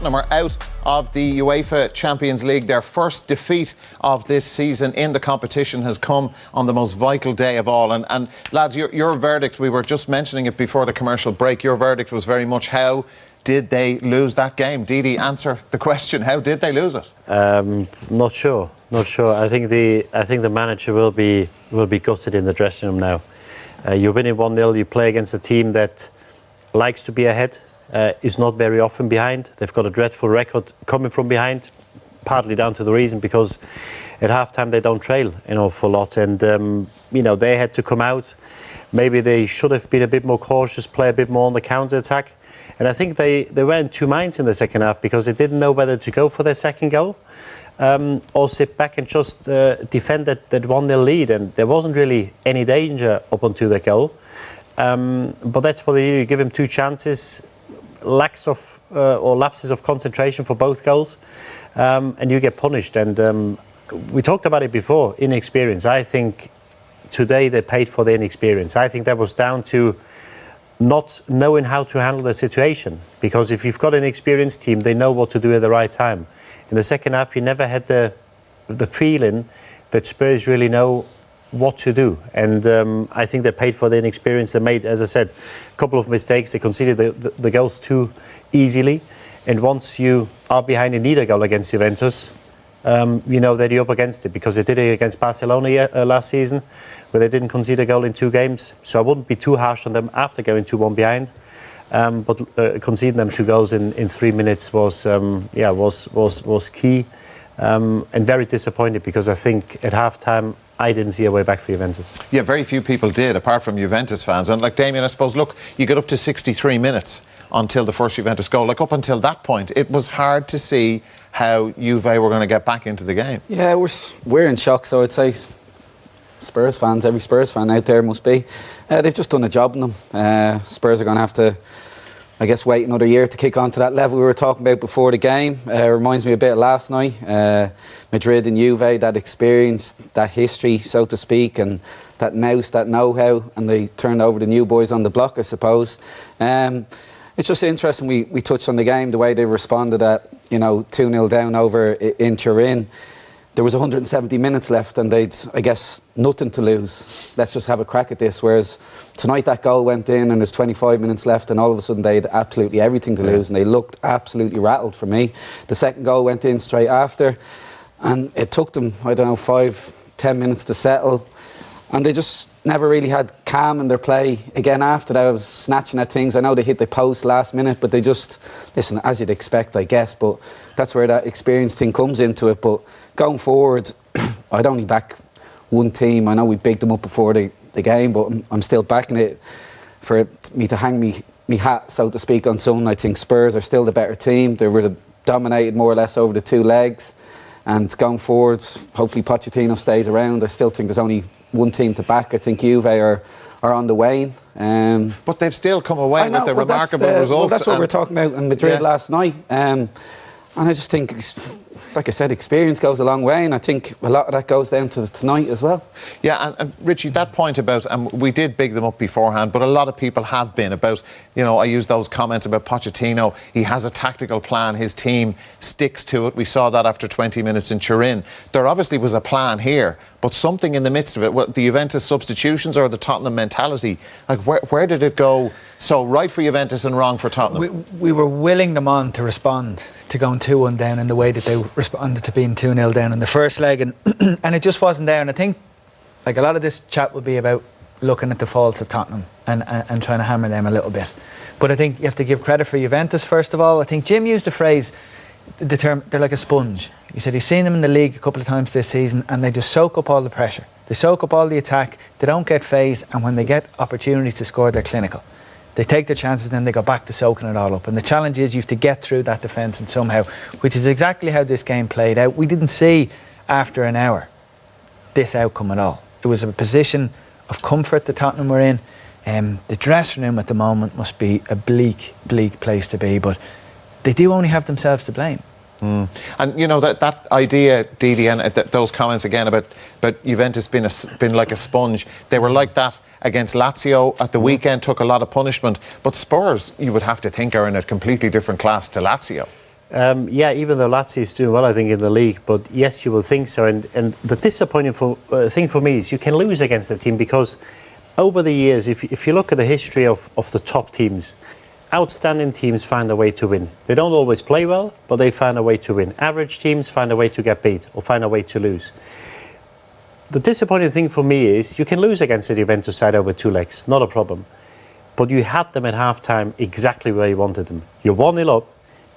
Tottenham are out of the UEFA Champions League. Their first defeat of this season in the competition has come on the most vital day of all. And lads, your verdict, we were just mentioning it before the commercial break, your verdict was very much how did they lose that game? Didi, answer the question. How did they lose it? Not sure. I think the manager will be gutted in the dressing room now. You're winning 1-0. You play against a team that likes to be ahead, is not very often behind. They've got a dreadful record coming from behind, partly down to the reason because at half-time they don't trail an awful lot, and they had to come out. Maybe they should have been a bit more cautious, play a bit more on the counter-attack. And I think they were in two minds in the second half because they didn't know whether to go for their second goal or sit back and just defend that 1-0 lead. And there wasn't really any danger up until the goal. But that's what you give him two chances, lapses of concentration for both goals, and you get punished. And we talked about it before, inexperience. I think today they paid for the inexperience. I think that was down to not knowing how to handle the situation, because if you've got an experienced team, they know what to do at the right time. In the second half, you never had the feeling that Spurs really know what to do, and I think they paid for the inexperience. They made, as I said, a couple of mistakes. They conceded the goals too easily, and once you are behind in either goal against Juventus, you know that you're up against it, because they did it against Barcelona last season, where they didn't concede a goal in two games. So I wouldn't be too harsh on them after going 2-1 behind. But conceding them two goals in 3 minutes was key, and very disappointed, because I think at half-time I didn't see a way back for Juventus. Yeah, very few people did, apart from Juventus fans. And like Damien, I suppose, look, you get up to 63 minutes until the first Juventus goal. Like up until that point, it was hard to see how Juve were going to get back into the game. Yeah, we're in shock, so I'd say Spurs fans, every Spurs fan out there must be. They've just done a job on them. Spurs are going to have to, I guess, wait another year to kick on to that level we were talking about before the game. Reminds me a bit of last night. Madrid and Juve, that experience, that history, so to speak, and that nous, that know-how, and they turned over the new boys on the block, I suppose. It's just interesting, we touched on the game, the way they responded at 2-0 down over in Turin. There was 170 minutes left and they'd, I guess, nothing to lose. Let's just have a crack at this. Whereas tonight that goal went in and there's 25 minutes left and all of a sudden they had absolutely everything to lose, and they looked absolutely rattled for me. The second goal went in straight after and it took them, 5-10 minutes to settle. And they just never really had calm in their play again after that. I was snatching at things. I know they hit the post last minute, but they just, listen, as you'd expect, I guess, but that's where that experience thing comes into it. But going forward, I'd only back one team. I know we bigged them up before the game, but I'm still backing it for me to hang me hat, so to speak, on someone. I think Spurs are still the better team. They were dominated more or less over the two legs. And going forward, hopefully Pochettino stays around. I still think there's only one team to back. I think Juve are on the wane. But they've still come away with a remarkable result. Well, that's what we're talking about in Madrid last night. And I just think, like I said, experience goes a long way, and I think a lot of that goes down to tonight as well. Yeah, and Richie, that point about, and we did big them up beforehand, but a lot of people have been about, I used those comments about Pochettino. He has a tactical plan, his team sticks to it. We saw that after 20 minutes in Turin. There obviously was a plan here, but something in the midst of it, the Juventus substitutions or the Tottenham mentality, like where did it go so right for Juventus and wrong for Tottenham? We were willing them on to respond to going 2-1 down in the way that they responded to being 2-0 down in the first leg, and it just wasn't there. And I think like a lot of this chat will be about looking at the faults of Tottenham and trying to hammer them a little bit. But I think you have to give credit for Juventus first of all. I think Jim used the phrase, the term, they're like a sponge. He said he's seen them in the league a couple of times this season and they just soak up all the pressure. They soak up all the attack, they don't get phased, and when they get opportunities to score, they're clinical. They take their chances and then they go back to soaking it all up. And the challenge is you have to get through that defence and somehow, which is exactly how this game played out. We didn't see, after an hour, this outcome at all. It was a position of comfort that Tottenham were in. The dressing room at the moment must be a bleak place to be, but they do only have themselves to blame. And that idea, Didi, and those comments again about Juventus being like a sponge, they were like that against Lazio at the weekend, took a lot of punishment, but Spurs, you would have to think, are in a completely different class to Lazio. Yeah, even though Lazio is doing well, I think, in the league, but yes, you will think so. And the disappointing thing for me is you can lose against the team because over the years, if you look at the history of the top teams, outstanding teams find a way to win. They don't always play well, but they find a way to win. Average teams find a way to get beat or find a way to lose. The disappointing thing for me is you can lose against the Juventus side over 2 legs, not a problem. But you had them at half-time exactly where you wanted them. You're 1-0 up.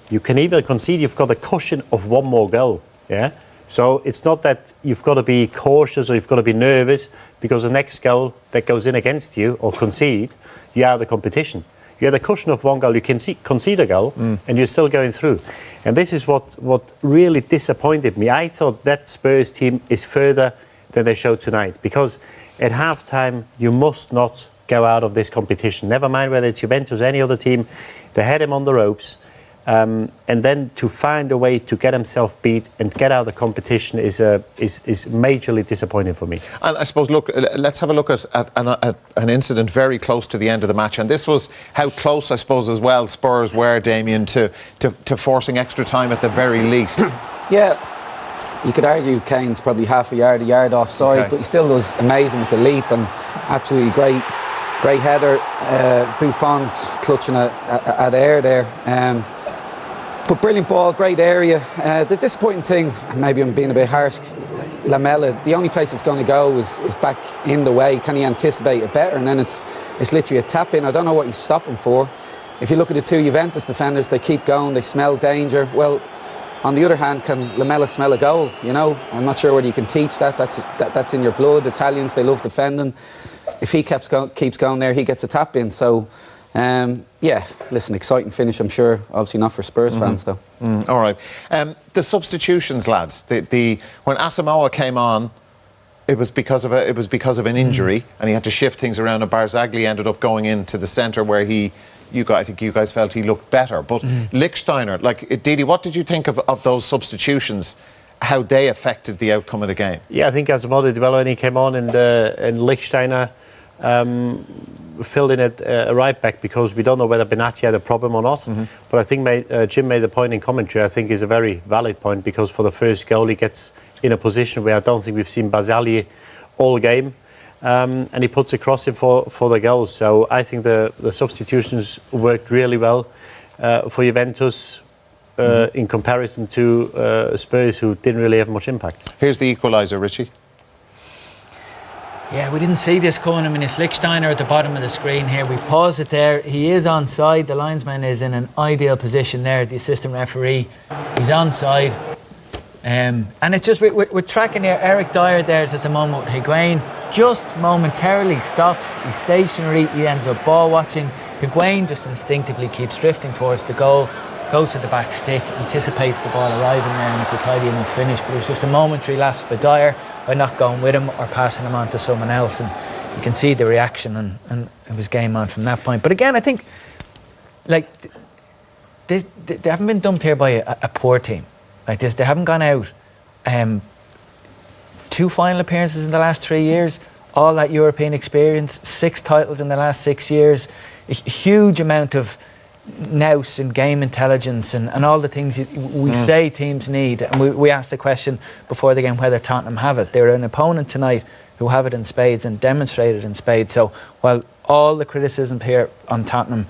You can either concede, you've got a cushion of 1 more goal. Yeah. So it's not that you've got to be cautious or you've got to be nervous because the next goal that goes in against you or concede, you are the competition. You have a cushion of 1 goal, you can concede a goal and you're still going through. And this is what really disappointed me. I thought that Spurs team is further than they showed tonight because at half-time you must not go out of this competition. Never mind whether it's Juventus or any other team. They had him on the ropes. And then to find a way to get himself beat and get out of the competition is majorly disappointing for me. And I suppose, look, let's have a look at an incident very close to the end of the match. And this was how close, I suppose, as well, Spurs were, Damien, to forcing extra time at the very least. Yeah. You could argue Kane's probably half a yard offside, but he still does amazing with the leap and absolutely great header. Buffon's clutching at air there. But brilliant ball, great area. The disappointing thing, maybe I'm being a bit harsh, Lamela, the only place it's going to go is back in the way. Can he anticipate it better? And then it's literally a tap in. I don't know what he's stopping for. If you look at the 2 Juventus defenders, they keep going, they smell danger. Well, on the other hand, can Lamela smell a goal? You know, I'm not sure whether you can teach that. That's in your blood. Italians, they love defending. If he keeps going there, he gets a tap in. So, yeah, listen, exciting finish, I'm sure. Obviously not for Spurs fans, though. All right. The substitutions, lads. When Asamoah came on, it was because of an injury, and he had to shift things around. And Barzagli ended up going into the centre where I think you guys felt he looked better. But Lichtsteiner, like, Didi, what did you think of those substitutions? How they affected the outcome of the game? Yeah, I think Asamoah did well when he came on, and Lichtsteiner filled in at right back because we don't know whether Benatti had a problem or not. But I think Jim made the point in commentary. I think is a very valid point because for the first goal he gets in a position where I don't think we've seen Sadlier all game. And he puts a cross in for the goal. So I think the substitutions worked really well for Juventus in comparison to Spurs, who didn't really have much impact. Here's the equaliser, Richie. Yeah, we didn't see this coming. I mean, it's Lichtsteiner at the bottom of the screen here. We've paused it there. He is onside. The linesman is in an ideal position there, the assistant referee. He's onside. And it's just, we're tracking here. Eric Dyer there's at the moment with Higuain. Just momentarily stops. He's stationary. He ends up ball watching. Higuain just instinctively keeps drifting towards the goal, goes to the back stick, anticipates the ball arriving there, and it's a tidy enough finish. But it was just a momentary lapse by Dyer by not going with him or passing him on to someone else. And you can see the reaction, and it was game on from that point. But again, I think like they haven't been dumped here by a poor team like this. They haven't gone out 2 final appearances in the last 3 years, all that European experience, 6 titles in the last 6 years, a huge amount of nous and game intelligence and all the things we say teams need. And we asked the question before the game whether Tottenham have it. They were an opponent tonight who have it in spades and demonstrated in spades. So while all the criticism here on Tottenham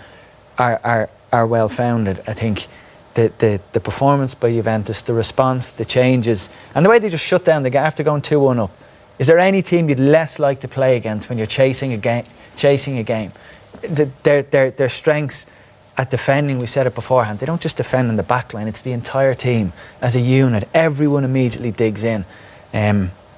are well founded, I think the performance by Juventus, the response, the changes, and the way they just shut down the game after going 2-1 up. Is there any team you'd less like to play against when you're chasing a game? Their strengths at defending, we said it beforehand, they don't just defend in the back line, it's the entire team as a unit. Everyone immediately digs in.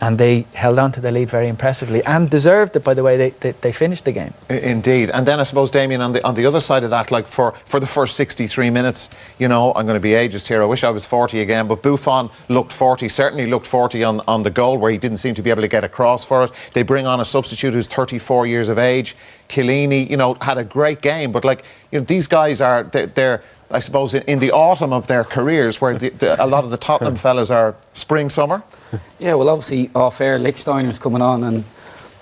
And they held on to the lead very impressively and deserved it by the way they finished the game. Indeed. And then I suppose, Damien, on the other side of that, like for the first 63 minutes, you know, I'm going to be ageist here, I wish I was 40 again, but Buffon looked 40, certainly looked 40 on the goal where he didn't seem to be able to get across for it. They bring on a substitute who's 34 years of age. Chiellini, you know, had a great game, but like, you know, these guys they're I suppose in the autumn of their careers, where a lot of the Tottenham fellas are spring, summer. Yeah, well, obviously off air, Lichtsteiner's coming on, and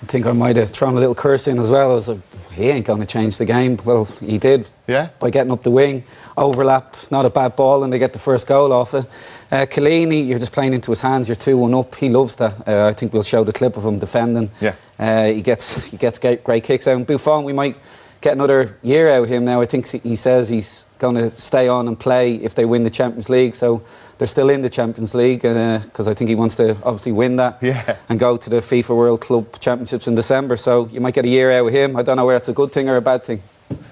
I think I might have thrown a little curse in as well. I was he ain't going to change the game. Well, he did. Yeah. By getting up the wing, overlap, not a bad ball, and they get the first goal off it. Chiellini, you're just playing into his hands. You're 2-1 up. He loves that. I think we'll show the clip of him defending. Yeah. He gets great kicks out. And Buffon, we might get another year out of him now. I think he says he's going to stay on and play if they win the Champions League. So they're still in the Champions League because I think he wants to obviously win that and go to the FIFA World Club Championships in December. So you might get a year out of him. I don't know whether that's a good thing or a bad thing.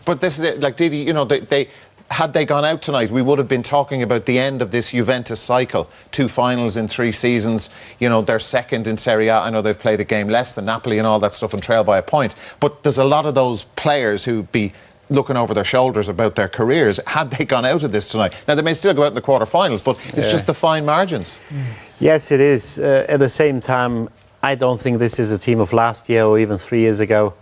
But this is it. Like, Didi, you know, had they gone out tonight, we would have been talking about the end of this Juventus cycle. 2 finals in 3 seasons. You know, they're second in Serie A. I know they've played a game less than Napoli and all that stuff and trail by a point. But there's a lot of those players who'd be looking over their shoulders about their careers had they gone out of this tonight. Now, they may still go out in the quarter-finals, but it's just the fine margins. Yes, it is. At the same time, I don't think this is a team of last year or even 3 years ago.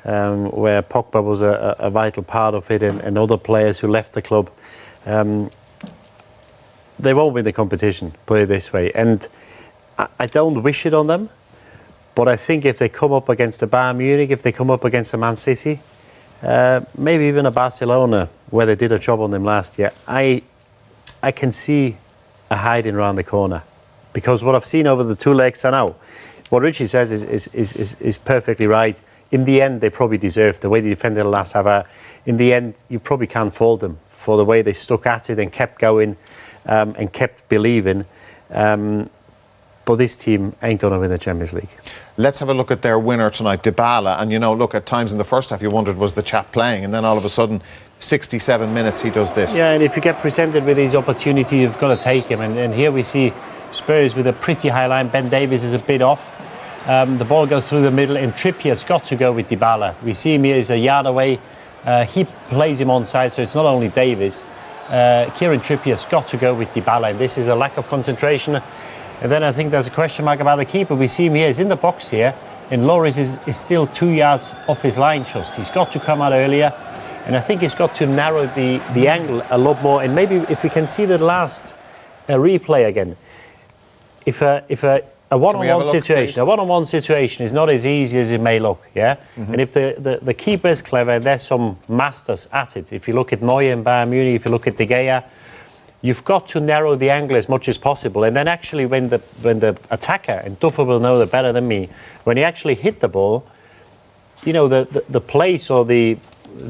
Where Pogba was a vital part of it and other players who left the club. They won't win the competition, put it this way. And I don't wish it on them, but I think if they come up against a Bayern Munich, if they come up against a Man City, maybe even a Barcelona, where they did a job on them last year, I can see a hiding around the corner. Because what I've seen over the 2 legs, I know, what Richie says is perfectly right. In the end, they probably deserved the way they defended the last half hour. In the end, you probably can't fault them for the way they stuck at it and kept going and kept believing. But this team ain't going to win the Champions League. Let's have a look at their winner tonight, Dybala. And, you know, look, at times in the first half you wondered, was the chap playing? And then all of a sudden, 67 minutes, he does this. Yeah, and if you get presented with his opportunity, you've got to take him. And here we see Spurs with a pretty high line. Ben Davies is a bit off. The ball goes through the middle and Trippier's got to go with Dybala. We see him here, he's a yard away. He plays him onside, so it's not only Davies. Kieran Trippier's got to go with Dybala, and this is a lack of concentration. And then I think there's a question mark about the keeper. We see him here, he's in the box here, and Lloris is still 2 yards off his line just. He's got to come out earlier, and I think he's got to narrow the angle a lot more. And maybe if we can see the last replay again, if a one-on-one situation. A one-on-one situation is not as easy as it may look, yeah? And if the keeper is clever, there's some masters at it. If you look at Neuer and Bayern Munich, if you look at De Gea, you've got to narrow the angle as much as possible. And then actually when the attacker, and Duff will know that better than me, when he actually hit the ball, you know, the place or the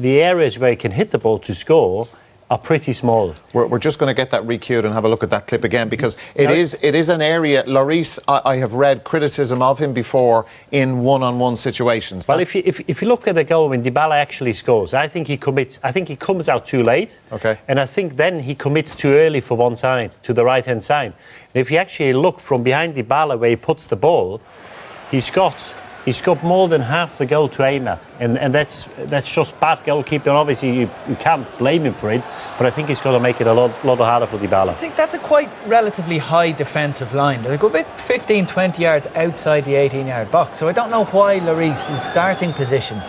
areas where he can hit the ball to score are pretty small. We're just going to get that recued and have a look at that clip again, because it is an area. Lloris, I have read criticism of him before in one-on-one situations. Well, if you look at the goal when Dybala actually scores, I think he commits. I think he comes out too late. Okay. And I think then he commits too early for one side, to the right-hand side. And if you actually look from behind Dybala where he puts the ball, he's got more than half the goal to aim at, and that's just bad goalkeeping. Obviously, you can't blame him for it, but I think he's got to make it a lot harder for Dybala. I think that's a quite relatively high defensive line. They go about 15, 20 yards outside the 18-yard box, so I don't know why Lloris's starting position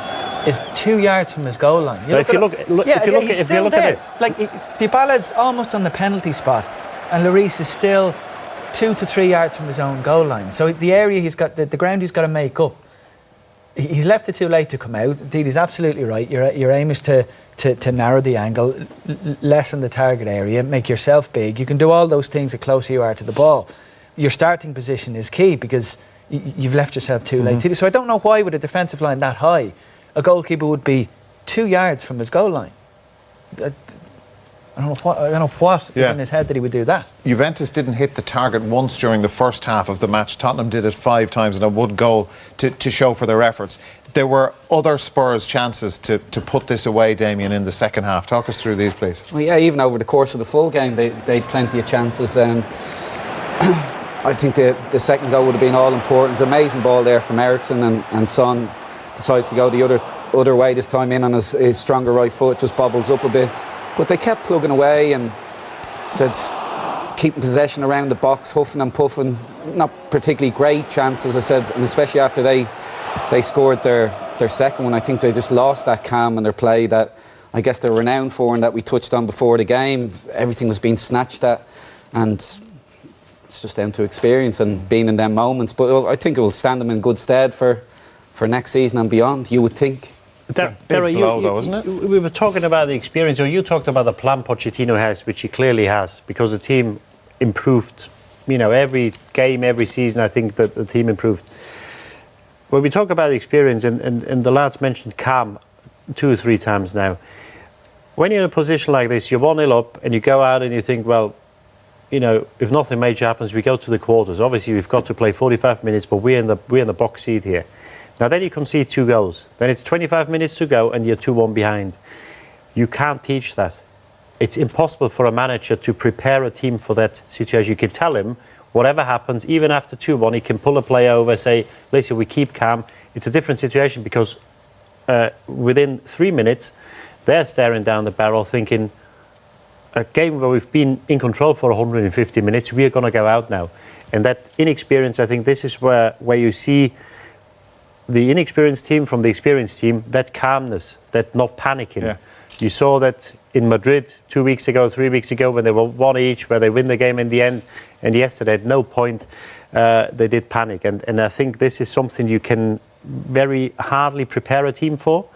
is 2 yards from his goal line. If you look at this, like Dybala's almost on the penalty spot, and Lloris is still 2 to 3 yards from his own goal line. So the area he's got, the ground he's got to make up. He's left it too late to come out. Didi's absolutely right. Your aim is to narrow the angle, lessen the target area, make yourself big. You can do all those things the closer you are to the ball. Your starting position is key because you've left yourself too late. So I don't know why with a defensive line that high, a goalkeeper would be 2 yards from his goal line. I don't know what is in his head that he would do that. Juventus didn't hit the target once during the first half of the match. Tottenham did it 5 times, and a would goal to show for their efforts. There were other Spurs chances to put this away, Damien, in the second half. Talk us through these, please. Well, yeah, even over the course of the full game, they had plenty of chances. I think the second goal would have been all important. Amazing ball there from Eriksen, and Son decides to go the other way this time in on his stronger right foot, just bobbles up a bit. But they kept plugging away and said keeping possession around the box, huffing and puffing. Not particularly great chances, I said, and especially after they scored their second one. I think they just lost that calm in their play that I guess they're renowned for and that we touched on before the game. Everything was being snatched at, and it's just down to experience and being in them moments. But I think it will stand them in good stead for next season and beyond, you would think. It's a big blow, though, isn't it? We were talking about the experience, or you talked about the plan Pochettino has, which he clearly has, because the team improved. Every game, every season, I think that the team improved. When we talk about the experience, and the lads mentioned calm 2 or 3 times now, when you're in a position like this, you're 1-0 up, and you go out and you think, well, if nothing major happens, we go to the quarters. Obviously, we've got to play 45 minutes, but we're in the box seat here. Now, then you concede 2 goals. Then it's 25 minutes to go, and you're 2-1 behind. You can't teach that. It's impossible for a manager to prepare a team for that situation. You can tell him, whatever happens, even after 2-1, he can pull a play over, say, listen, we keep calm. It's a different situation because within 3 minutes, they're staring down the barrel thinking, a game where we've been in control for 150 minutes, we are going to go out now. And that inexperience, I think this is where you see the inexperienced team from the experienced team, that calmness, that not panicking. Yeah. You saw that in Madrid 2 weeks ago, 3 weeks ago, when they were 1 each, where they win the game in the end. And yesterday, at no point, they did panic. And I think this is something you can very hardly prepare a team for.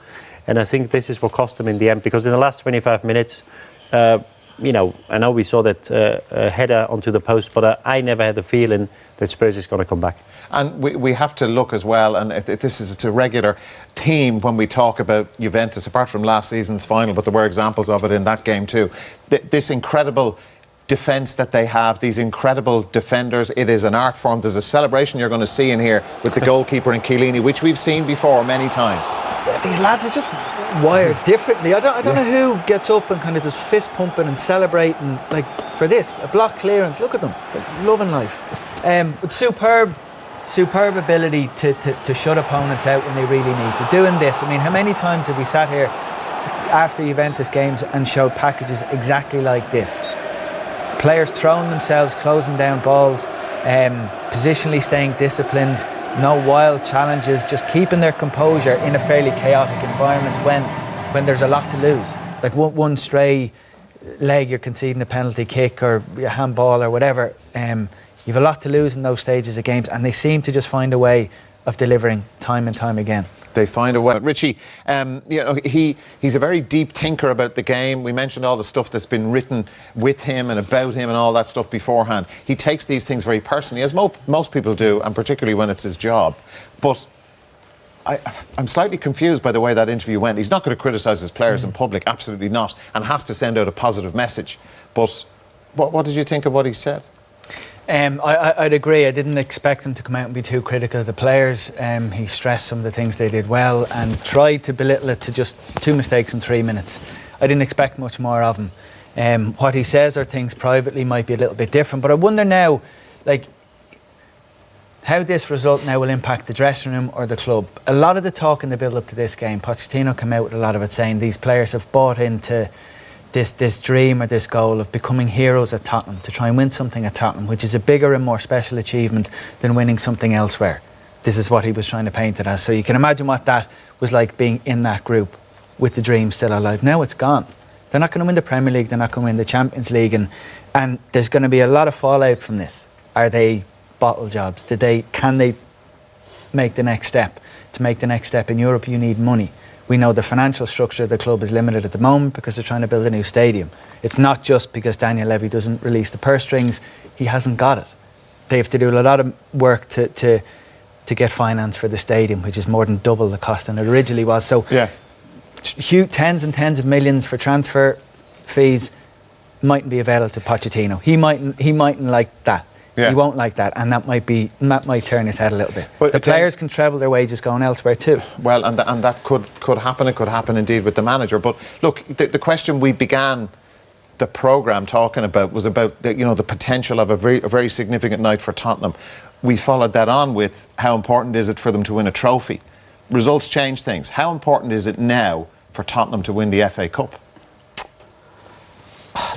And I think this is what cost them in the end. Because in the last 25 minutes, I know we saw that header onto the post, but I never had the feeling that Spurs is going to come back. And we have to look as well, and if this is a regular theme when we talk about Juventus, apart from last season's final, but there were examples of it in that game too. This incredible defence that they have, these incredible defenders, it is an art form. There's a celebration you're going to see in here with the goalkeeper and Chiellini, which we've seen before many times. These lads are just wired differently. I don't know who gets up and kind of just fist pumping and celebrating like for this, a block clearance. Look at them, they're loving life. With superb ability to shut opponents out when they really need to. Doing this, I mean, how many times have we sat here after Juventus games and showed packages exactly like this? Players throwing themselves, closing down balls, positionally staying disciplined, no wild challenges, just keeping their composure in a fairly chaotic environment when there's a lot to lose. Like one stray leg, you're conceding a penalty kick or a handball or whatever. You've a lot to lose in those stages of games, and they seem to just find a way of delivering time and time again. They find a way. Richie, he's a very deep thinker about the game. We mentioned all the stuff that's been written with him and about him and all that stuff beforehand. He takes these things very personally, as most people do, and particularly when it's his job. But I'm slightly confused by the way that interview went. He's not going to criticise his players in public, absolutely not, and has to send out a positive message. But what did you think of what he said? I'd agree. I didn't expect him to come out and be too critical of the players. He stressed some of the things they did well and tried to belittle it to just 2 mistakes in 3 minutes. I didn't expect much more of him. What he says or things privately might be a little bit different, but I wonder now, like, how this result now will impact the dressing room or the club. A lot of the talk in the build-up to this game, Pochettino came out with a lot of it saying these players have bought into this dream or this goal of becoming heroes at Tottenham, to try and win something at Tottenham, which is a bigger and more special achievement than winning something elsewhere. This is what he was trying to paint it as. So you can imagine what that was like, being in that group with the dream still alive. Now it's gone. They're not going to win the Premier League, they're not going to win the Champions League, and there's going to be a lot of fallout from this. Are they bottle jobs? Can they make the next step? To make the next step in Europe, you need money. We know the financial structure of the club is limited at the moment because they're trying to build a new stadium. It's not just because Daniel Levy doesn't release the purse strings. He hasn't got it. They have to do a lot of work to get finance for the stadium, which is more than double the cost than it originally was. So huge tens and tens of millions for transfer fees mightn't be available to Pochettino. He mightn't like that. Yeah. He won't like that, and that might turn his head a little bit. But the players can treble their wages going elsewhere too. Well, and that could happen. It could happen indeed with the manager. But look, the question we began the programme talking about was about the potential of a very significant night for Tottenham. We followed that on with how important is it for them to win a trophy. Results change things. How important is it now for Tottenham to win the FA Cup?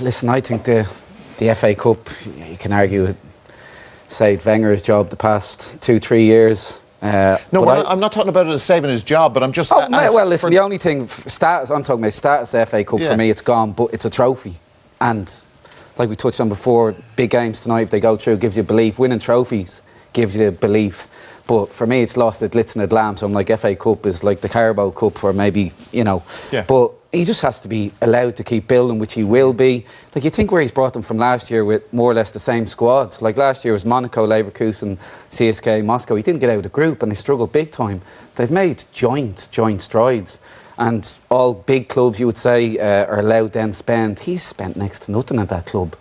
Listen, I think the FA Cup, you can argue, saved Wenger's job the past 2-3 years. I'm not talking about it as saving his job, but I'm just... listen, the only thing, status, I'm talking about status of FA Cup, for me, it's gone, but it's a trophy. And like we touched on before, big games tonight, if they go through, gives you belief. Winning trophies gives you belief. But for me, it's lost at Litz and at Lamb. So I'm like, FA Cup is like the Carabao Cup, or maybe, you know. Yeah. But he just has to be allowed to keep building, which he will be. Like, you think where he's brought them from last year with more or less the same squads. Like, last year was Monaco, Leverkusen, CSK, Moscow. He didn't get out of the group and they struggled big time. They've made joint strides. And all big clubs, you would say, are allowed then spend. He's spent next to nothing at that club.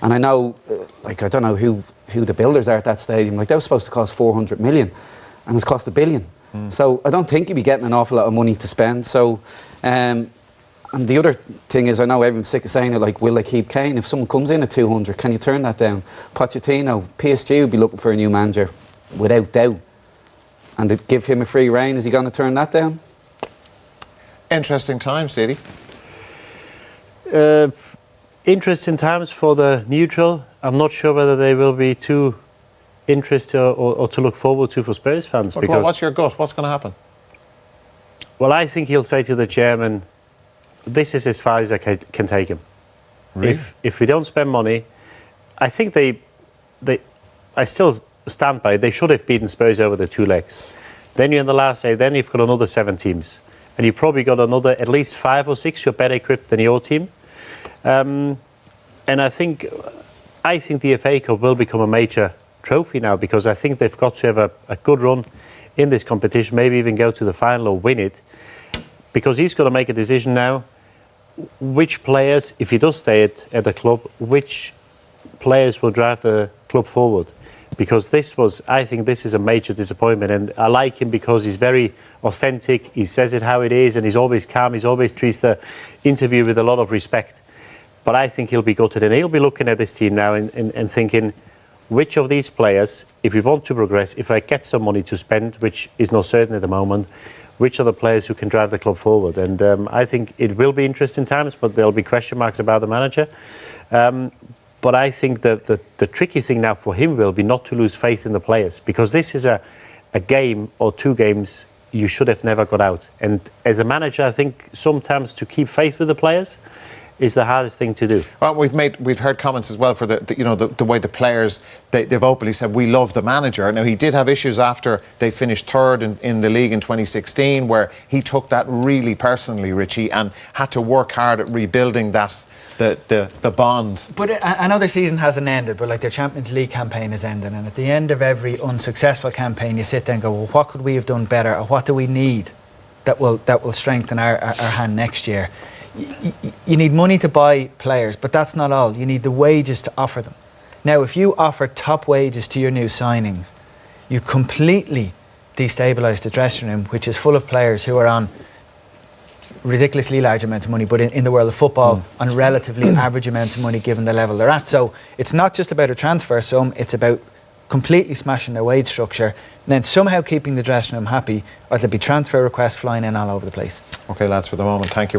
And I know, like, I don't know who the builders are at that stadium. Like, that was supposed to cost 400 million and it's cost $1 billion. So I don't think he'd be getting an awful lot of money to spend. So, and the other thing is, I know everyone's sick of saying it, like, will they keep Kane? If someone comes in at 200, can you turn that down? Pochettino, PSG would be looking for a new manager, without doubt. And to give him a free rein, is he going to turn that down? Interesting times, Didi. Interesting times for the neutral. I'm not sure whether they will be too interesting or to look forward to for Spurs fans. Well, what's your gut? What's going to happen? Well, I think he'll say to the chairman, this is as far as I can take him. Really? If we don't spend money, I think I still stand by it. They should have beaten Spurs over the 2 legs. Then you're in the last day, then you've got another 7 teams. And you've probably got another at least 5 or 6 who are better equipped than your team. And I think the FA Cup will become a major trophy now, because I think they've got to have a good run in this competition, maybe even go to the final or win it. Because he's got to make a decision now, which players, if he does stay at the club, which players will drive the club forward. Because I think this is a major disappointment, and I like him because he's very authentic, he says it how it is, and he's always calm, he's always treats the interview with a lot of respect. But I think he'll be gutted, and he'll be looking at this team now and thinking, which of these players, if we want to progress, if I get some money to spend, which is not certain at the moment, which are the players who can drive the club forward? And I think it will be interesting times, but there'll be question marks about the manager. But I think the tricky thing now for him will be not to lose faith in the players, because this is a game or 2 games you should have never got out. And as a manager, I think sometimes to keep faith with the players is the hardest thing to do. Well, we've heard comments as well for the way the players, they've openly said we love the manager. Now, he did have issues after they finished 3rd in the league in 2016, where he took that really personally, Richie, and had to work hard at rebuilding the bond. But I know their season hasn't ended, but like their Champions League campaign is ending, and at the end of every unsuccessful campaign, you sit there and go, well, what could we have done better, or what do we need that will strengthen our hand next year? You need money to buy players, but that's not all. You need the wages to offer them. Now, if you offer top wages to your new signings, you completely destabilise the dressing room, which is full of players who are on ridiculously large amounts of money, but in the world of football, on relatively average amounts of money given the level they're at. So it's not just about a transfer sum, it's about completely smashing their wage structure, and then somehow keeping the dressing room happy, or there'll be transfer requests flying in all over the place. OK, lads, for the moment, thank you.